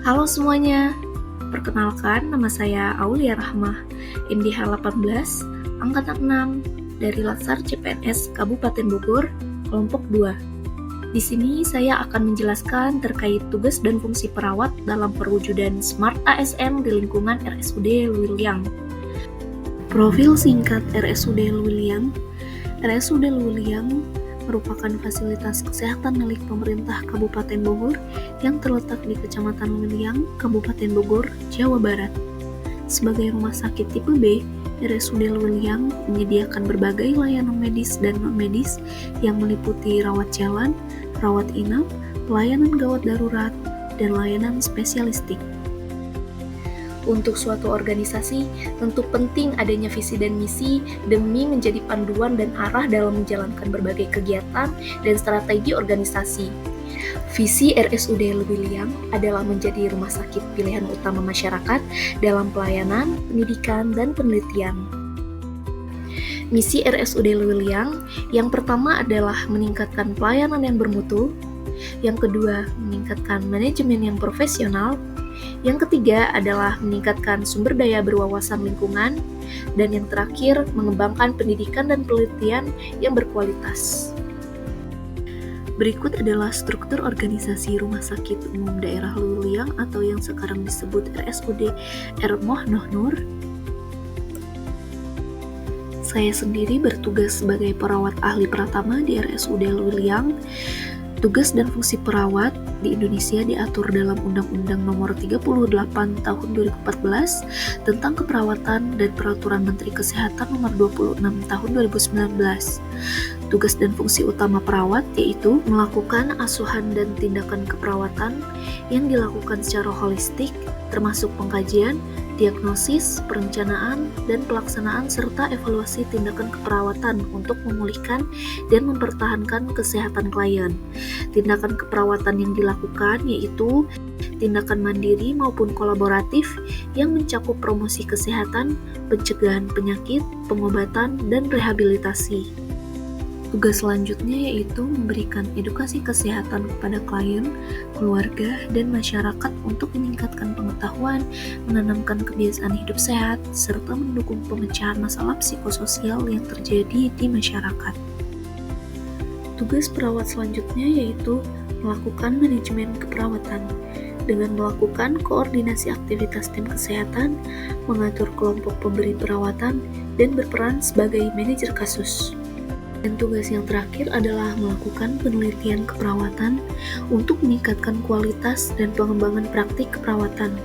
Halo semuanya, perkenalkan nama saya Aulia Rahmah, MDH 18, Angkatan 6, dari Latsar CPNS Kabupaten Bogor, kelompok 2. Di sini saya akan menjelaskan terkait tugas dan fungsi perawat dalam perwujudan Smart ASN di lingkungan RSUD Luiliang. Profil singkat RSUD Luiliang. RSUD Luiliang merupakan fasilitas kesehatan milik pemerintah Kabupaten Bogor yang terletak di Kecamatan Luiliang, Kabupaten Bogor, Jawa Barat. Sebagai rumah sakit tipe B, RSUD Luiliang menyediakan berbagai layanan medis dan non-medis yang meliputi rawat jalan, rawat inap, pelayanan gawat darurat, dan layanan spesialistik. Untuk suatu organisasi, tentu penting adanya visi dan misi demi menjadi panduan dan arah dalam menjalankan berbagai kegiatan dan strategi organisasi. Visi RSUD Luiliang adalah menjadi rumah sakit pilihan utama masyarakat dalam pelayanan, pendidikan, dan penelitian. Misi RSUD Luiliang yang pertama adalah meningkatkan pelayanan yang bermutu, yang kedua meningkatkan manajemen yang profesional, yang ketiga adalah meningkatkan sumber daya berwawasan lingkungan, dan yang terakhir mengembangkan pendidikan dan penelitian yang berkualitas. Berikut adalah struktur organisasi Rumah Sakit Umum Daerah Luiliang atau yang sekarang disebut RSUD R. Moh Noh Nur. Saya sendiri bertugas sebagai perawat ahli pratama di RSUD Luiliang. Tugas dan fungsi perawat di Indonesia diatur dalam Undang-Undang Nomor 38 Tahun 2014 tentang Keperawatan dan Peraturan Menteri Kesehatan Nomor 26 Tahun 2019. Tugas dan fungsi utama perawat yaitu melakukan asuhan dan tindakan keperawatan yang dilakukan secara holistik, termasuk pengkajian, diagnosis, perencanaan, dan pelaksanaan serta evaluasi tindakan keperawatan untuk memulihkan dan mempertahankan kesehatan klien. Tindakan keperawatan yang dilakukan yaitu tindakan mandiri maupun kolaboratif yang mencakup promosi kesehatan, pencegahan penyakit, pengobatan, dan rehabilitasi. Tugas selanjutnya yaitu memberikan edukasi kesehatan kepada klien, keluarga, dan masyarakat untuk meningkatkan pengetahuan, menanamkan kebiasaan hidup sehat, serta mendukung pemecahan masalah psikososial yang terjadi di masyarakat. Tugas perawat selanjutnya yaitu melakukan manajemen keperawatan dengan melakukan koordinasi aktivitas tim kesehatan, mengatur kelompok pemberi perawatan, dan berperan sebagai manajer kasus. Dan tugas yang terakhir adalah melakukan penelitian keperawatan untuk meningkatkan kualitas dan pengembangan praktik keperawatan.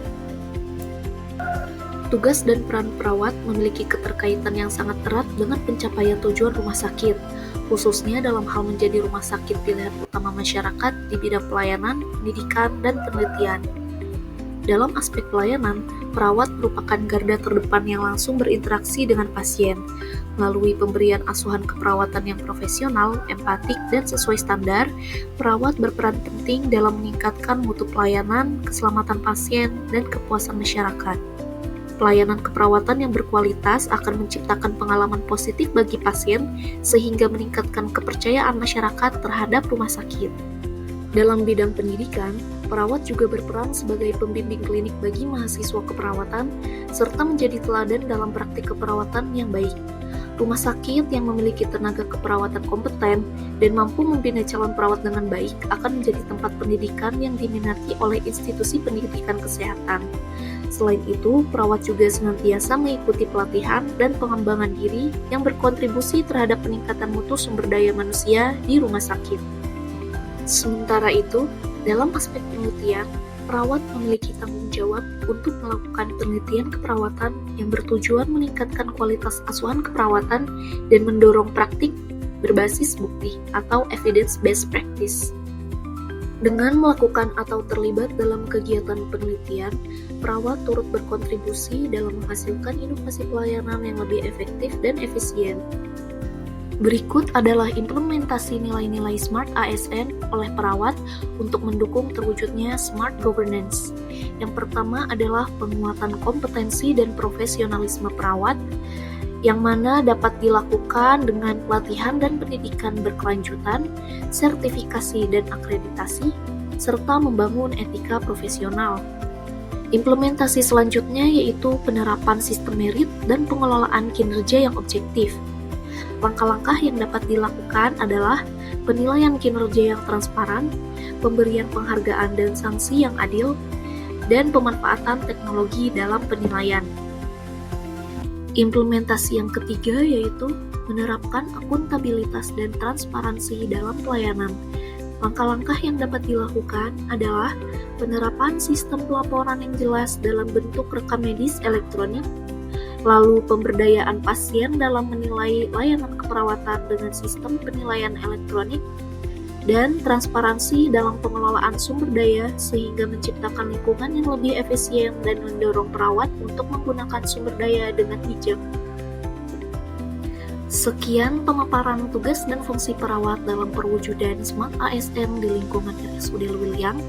Tugas dan peran perawat memiliki keterkaitan yang sangat erat dengan pencapaian tujuan rumah sakit, khususnya dalam hal menjadi rumah sakit pilihan utama masyarakat di bidang pelayanan, pendidikan, dan penelitian. Dalam aspek pelayanan, perawat merupakan garda terdepan yang langsung berinteraksi dengan pasien. Melalui pemberian asuhan keperawatan yang profesional, empatik, dan sesuai standar, perawat berperan penting dalam meningkatkan mutu pelayanan, keselamatan pasien, dan kepuasan masyarakat. Pelayanan keperawatan yang berkualitas akan menciptakan pengalaman positif bagi pasien, sehingga meningkatkan kepercayaan masyarakat terhadap rumah sakit. Dalam bidang pendidikan, perawat juga berperan sebagai pembimbing klinik bagi mahasiswa keperawatan, serta menjadi teladan dalam praktik keperawatan yang baik. Rumah sakit yang memiliki tenaga keperawatan kompeten dan mampu membina calon perawat dengan baik akan menjadi tempat pendidikan yang diminati oleh institusi pendidikan kesehatan. Selain itu, perawat juga senantiasa mengikuti pelatihan dan pengembangan diri yang berkontribusi terhadap peningkatan mutu sumber daya manusia di rumah sakit. Sementara itu, dalam aspek penelitian, perawat memiliki tanggung jawab untuk melakukan penelitian keperawatan yang bertujuan meningkatkan kualitas asuhan keperawatan dan mendorong praktik berbasis bukti atau evidence-based practice. Dengan melakukan atau terlibat dalam kegiatan penelitian, perawat turut berkontribusi dalam menghasilkan inovasi pelayanan yang lebih efektif dan efisien. Berikut adalah implementasi nilai-nilai Smart ASN oleh perawat untuk mendukung terwujudnya Smart Governance. Yang pertama adalah penguatan kompetensi dan profesionalisme perawat, yang mana dapat dilakukan dengan pelatihan dan pendidikan berkelanjutan, sertifikasi dan akreditasi, serta membangun etika profesional. Implementasi selanjutnya yaitu penerapan sistem merit dan pengelolaan kinerja yang objektif. Langkah-langkah yang dapat dilakukan adalah penilaian kinerja yang transparan, pemberian penghargaan dan sanksi yang adil, dan pemanfaatan teknologi dalam penilaian. Implementasi yang ketiga yaitu menerapkan akuntabilitas dan transparansi dalam pelayanan. Langkah-langkah yang dapat dilakukan adalah penerapan sistem pelaporan yang jelas dalam bentuk rekam medis elektronik, lalu pemberdayaan pasien dalam menilai layanan keperawatan dengan sistem penilaian elektronik, dan transparansi dalam pengelolaan sumber daya sehingga menciptakan lingkungan yang lebih efisien dan mendorong perawat untuk menggunakan sumber daya dengan bijak. Sekian pemaparan tugas dan fungsi perawat dalam perwujudan Smart ASN di lingkungan RSUD Luiliang.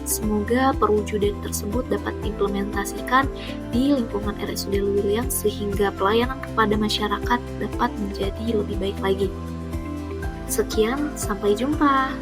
Semoga perwujudan tersebut dapat diimplementasikan di lingkungan RSUD Luiliang sehingga pelayanan kepada masyarakat dapat menjadi lebih baik lagi. Sekian, sampai jumpa.